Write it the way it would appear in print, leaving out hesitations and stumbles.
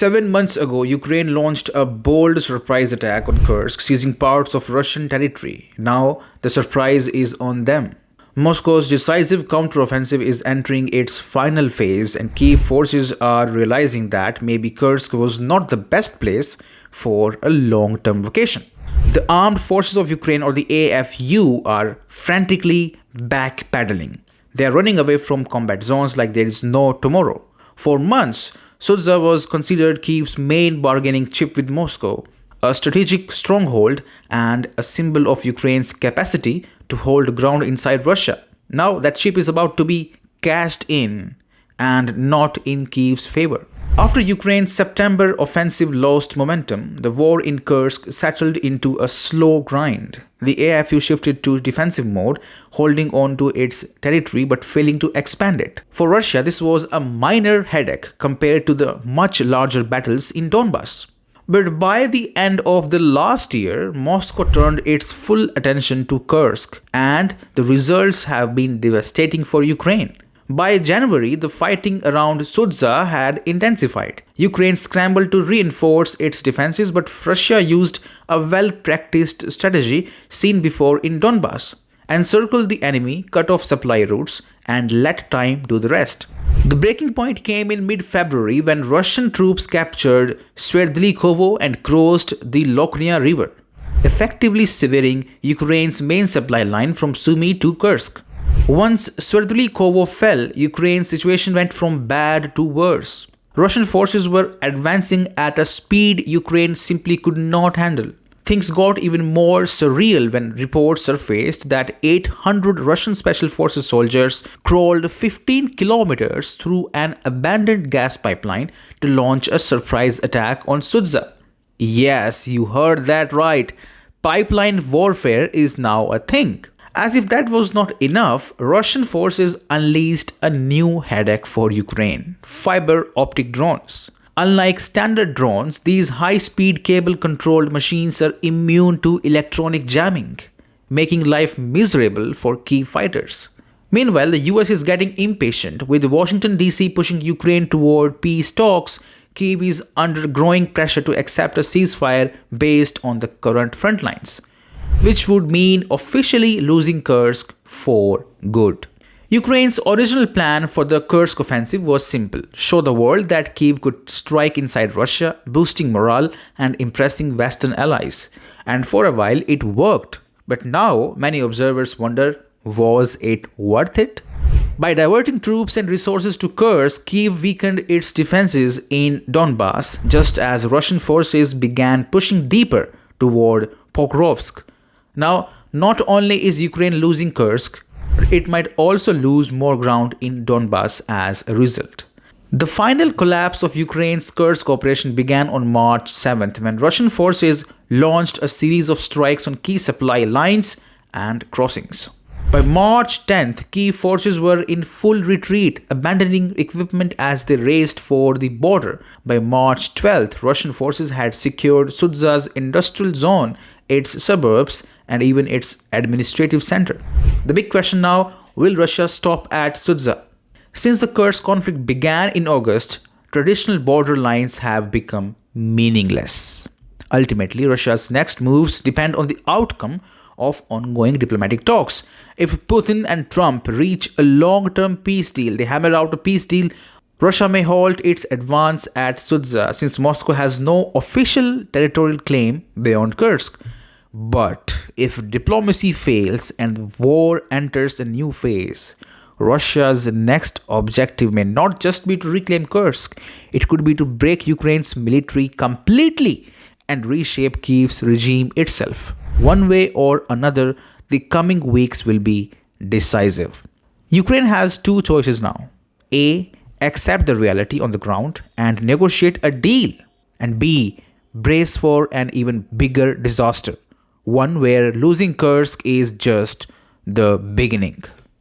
7 months ago, Ukraine launched a bold surprise attack on Kursk, seizing parts of Russian territory. Now, the surprise is on them. Moscow's decisive counteroffensive is entering its final phase, and Kyiv forces are realizing that maybe Kursk was not the best place for a long-term vacation. The Armed Forces of Ukraine, or the AFU, are frantically backpedaling. They are running away from combat zones like there is no tomorrow. For months, Sudzha was considered Kyiv's main bargaining chip with Moscow, a strategic stronghold and a symbol of Ukraine's capacity to hold ground inside Russia. Now that chip is about to be cashed in, and not in Kyiv's favor. After Ukraine's September offensive lost momentum, the war in Kursk settled into a slow grind. The AFU shifted to defensive mode, holding on to its territory but failing to expand it. For Russia, this was a minor headache compared to the much larger battles in Donbass. But by the end of the last year, Moscow turned its full attention to Kursk, and the results have been devastating for Ukraine. By January, the fighting around Sudzha had intensified. Ukraine scrambled to reinforce its defenses, but Russia used a well-practiced strategy seen before in Donbass: encircle the enemy, cut off supply routes, and let time do the rest. The breaking point came in mid-February when Russian troops captured Sverdlikovo and crossed the Lokhnya River, effectively severing Ukraine's main supply line from Sumy to Kursk. Once Sverdlikovo fell, Ukraine's situation went from bad to worse. Russian forces were advancing at a speed Ukraine simply could not handle. Things got even more surreal when reports surfaced that 800 Russian Special Forces soldiers crawled 15 kilometers through an abandoned gas pipeline to launch a surprise attack on Sudzha. Yes, you heard that right. Pipeline warfare is now a thing. As if that was not enough, Russian forces unleashed a new headache for Ukraine: fiber optic drones. Unlike standard drones, these high-speed cable-controlled machines are immune to electronic jamming, making life miserable for Kyiv fighters. Meanwhile, the US is getting impatient. With Washington DC pushing Ukraine toward peace talks, Kyiv is under growing pressure to accept a ceasefire based on the current front lines, which would mean officially losing Kursk for good. Ukraine's original plan for the Kursk offensive was simple: show the world that Kyiv could strike inside Russia, boosting morale and impressing Western allies. And for a while it worked. But now many observers wonder, was it worth it? By diverting troops and resources to Kursk, Kyiv weakened its defenses in Donbass, just as Russian forces began pushing deeper toward Pokrovsk. Now, not only is Ukraine losing Kursk, but it might also lose more ground in Donbass as a result. The final collapse of Ukraine's Kursk operation began on March 7th when Russian forces launched a series of strikes on key supply lines and crossings. By March 10th, Kyiv forces were in full retreat, abandoning equipment as they raced for the border. By March 12th, Russian forces had secured Sudzha's industrial zone, its suburbs, and even its administrative center. The big question now: will Russia stop at Sudzha? Since the Kursk conflict began in August, traditional border lines have become meaningless. Ultimately, Russia's next moves depend on the outcome of ongoing diplomatic talks. If Putin and Trump reach a long-term peace deal, they hammer out a peace deal, Russia may halt its advance at Sudzha, since Moscow has no official territorial claim beyond Kursk. But if diplomacy fails and war enters a new phase, Russia's next objective may not just be to reclaim Kursk, it could be to break Ukraine's military completely and reshape Kyiv's regime itself. One way or another, the coming weeks will be decisive. Ukraine has two choices now: A, accept the reality on the ground and negotiate a deal, and B, brace for an even bigger disaster, one where losing Kursk is just the beginning.